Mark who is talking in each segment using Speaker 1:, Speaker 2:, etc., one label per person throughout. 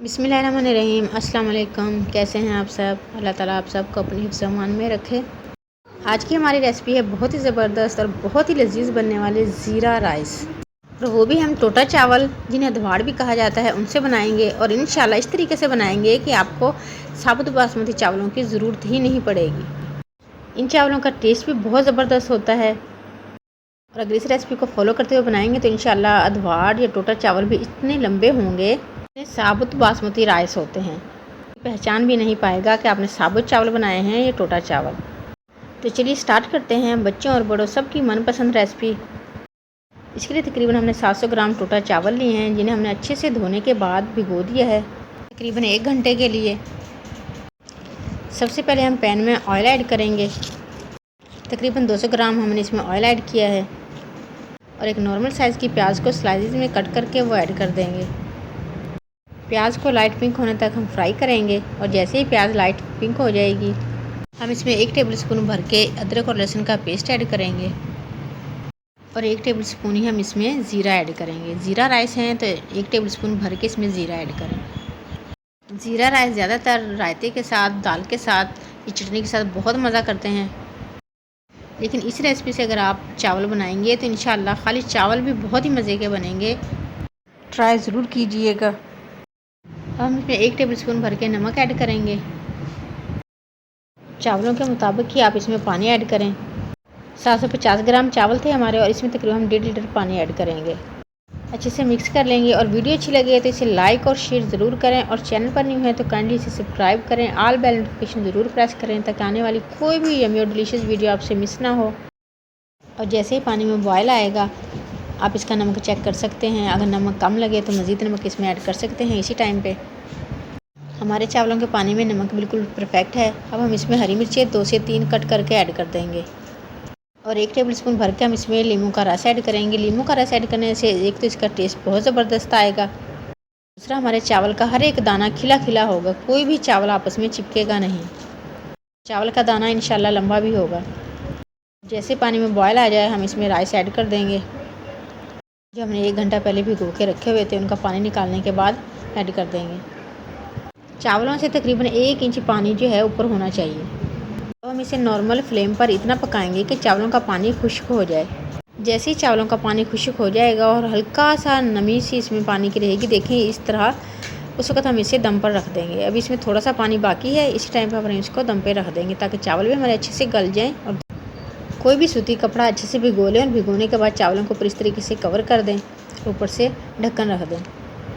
Speaker 1: बिस्मिल्लाहिर्रहमानिर्रहीम। अस्सलाम वालेकुम। कैसे हैं आप सब? अल्लाह ताला आप सबको अपने हिफ्ज़-ओ-अमान में रखे। आज की हमारी रेसिपी है बहुत ही ज़बरदस्त और बहुत ही लजीज बनने वाले ज़ीरा राइस, और वो भी हम टोटा चावल जिन्हें अधवाड़ भी कहा जाता है उनसे बनाएंगे। और इंशाल्लाह इस तरीके से बनाएंगे कि आपको साबुत बासमती चावलों की ज़रूरत ही नहीं पड़ेगी। इन चावलों का टेस्ट भी बहुत ज़बरदस्त होता है, और अगर इस रेसिपी को फॉलो करते हुए बनाएंगे तो इंशाल्लाह अधवाड़ या टोटा चावल भी इतने लंबे होंगे, साबुत बासमती राइस होते हैं, पहचान भी नहीं पाएगा कि आपने साबुत चावल बनाए हैं या टोटा चावल। तो चलिए स्टार्ट करते हैं बच्चों और बड़ों सबकी मनपसंद रेसिपी। इसके लिए तकरीबन हमने 700 ग्राम टोटा चावल लिए हैं, जिन्हें हमने अच्छे से धोने के बाद भिगो दिया है तकरीबन 1 घंटे के लिए। सबसे पहले हम पैन में ऑयल ऐड करेंगे। तकरीबन 200 ग्राम हमने इसमें ऑयल ऐड किया है, और एक नॉर्मल साइज़ की प्याज को स्लाइसेस में कट करके वो ऐड कर देंगे। प्याज को लाइट पिंक होने तक हम फ्राई करेंगे, और जैसे ही प्याज लाइट पिंक हो जाएगी हम इसमें 1 टेबलस्पून भर के अदरक और लहसुन का पेस्ट ऐड करेंगे, और 1 टेबलस्पून ही हम इसमें ज़ीरा ऐड करेंगे। ज़ीरा राइस हैं तो 1 टेबलस्पून भर के इसमें ज़ीरा ऐड करें। ज़ीरा राइस ज़्यादातर रायते के साथ, दाल के साथ या चटनी के साथ बहुत मज़ा करते हैं, लेकिन इस रेसिपी से अगर आप चावल बनाएंगे तो इंशाल्लाह खाली चावल भी बहुत ही मज़े के बनेंगे। ट्राई ज़रूर कीजिएगा। हम इसमें 1 टेबलस्पून भर के नमक ऐड करेंगे। चावलों के मुताबिक ही आप इसमें पानी ऐड करें। 750 ग्राम चावल थे हमारे, और इसमें तकरीबन हम 1.5 लीटर पानी ऐड करेंगे। अच्छे से मिक्स कर लेंगे, और वीडियो अच्छी लगे तो इसे लाइक और शेयर ज़रूर करें, और चैनल पर न्यू है तो काइंडली इसे सब्सक्राइब करें। ऑल बेल नोटिफिकेशन ज़रूर प्रेस करें ताकि आने वाली कोई भी यम्मी और डिलीशियस वीडियो आपसे मिस ना हो। और जैसे ही पानी में बॉयल आएगा आप इसका नमक चेक कर सकते हैं। अगर नमक कम लगे तो मज़ीद नमक इसमें ऐड कर सकते हैं इसी टाइम पे। हमारे चावलों के पानी में नमक बिल्कुल परफेक्ट है। अब हम इसमें हरी मिर्चें 2 से 3 कट करके ऐड कर देंगे, और 1 टेबलस्पून भर के हम इसमें नींबू का रस ऐड करेंगे। नींबू का रस ऐड करने से एक तो इसका टेस्ट बहुत ज़बरदस्त आएगा, दूसरा हमारे चावल का हर एक दाना खिला खिला होगा, कोई भी चावल आपस में चिपकेगा नहीं। चावल का दाना इंशाल्लाह लंबा भी होगा। जैसे पानी में बॉयल आ जाए हम इसमें राइस ऐड कर देंगे, जो हमने 1 घंटा पहले भिगो के रखे हुए थे, उनका पानी निकालने के बाद ऐड कर देंगे। चावलों से तकरीबन 1 इंच पानी जो है ऊपर होना चाहिए। तो हम इसे नॉर्मल फ्लेम पर इतना पकाएंगे कि चावलों का पानी खुश्क हो जाए। जैसे ही चावलों का पानी खुश्क हो जाएगा और हल्का सा नमी सी इसमें पानी की रहेगी, देखें इस तरह, उस वक्त हम इसे दम पर रख देंगे। अभी इसमें थोड़ा सा पानी बाकी है, इसी टाइम पर हम इसको दम पर रख देंगे ताकि चावल भी हमारे अच्छे से गल जाएँ। और कोई भी सूती कपड़ा अच्छे से भिगो लें, और भिगोने के बाद चावलों को ऊपर इस तरीके से कवर कर दें, ऊपर से ढक्कन रख दें,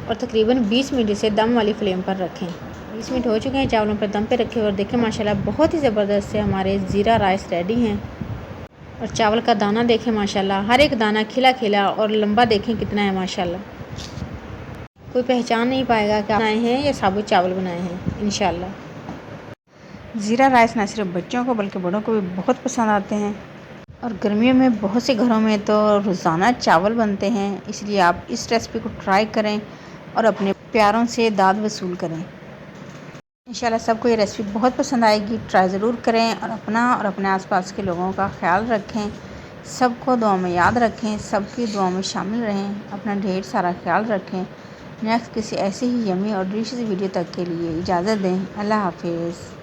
Speaker 1: और तकरीबन 20 मिनट इसे दम वाली फ्लेम पर रखें। 20 मिनट हो चुके हैं चावलों पर दम पे रखे, और देखें माशाल्लाह बहुत ही ज़बरदस्त से हमारे ज़ीरा राइस रेडी हैं। और चावल का दाना देखें माशाल्लाह, हर एक दाना खिला खिला और लंबा देखें कितना है माशाल्लाह। कोई पहचान नहीं पाएगा कि बनाए हैं या साबुत चावल बनाए हैं इंशाल्लाह।
Speaker 2: ज़ीरा राइस न सिर्फ बच्चों को बल्कि बड़ों को भी बहुत पसंद आते हैं, और गर्मियों में बहुत से घरों में तो रोज़ाना चावल बनते हैं। इसलिए आप इस रेसिपी को ट्राई करें और अपने प्यारों से दाद वसूल करें। इंशाल्लाह सबको ये रेसिपी बहुत पसंद आएगी। ट्राई ज़रूर करें, और अपना और अपने आसपास के लोगों का ख्याल रखें। सबको दुआ में याद रखें, सबकी दुआ में शामिल रहें। अपना ढेर सारा ख्याल रखें। नेक्स्ट किसी ऐसे ही यम्मी और डिलीशियस वीडियो तक के लिए इजाज़त दें। अल्लाह हाफिज़।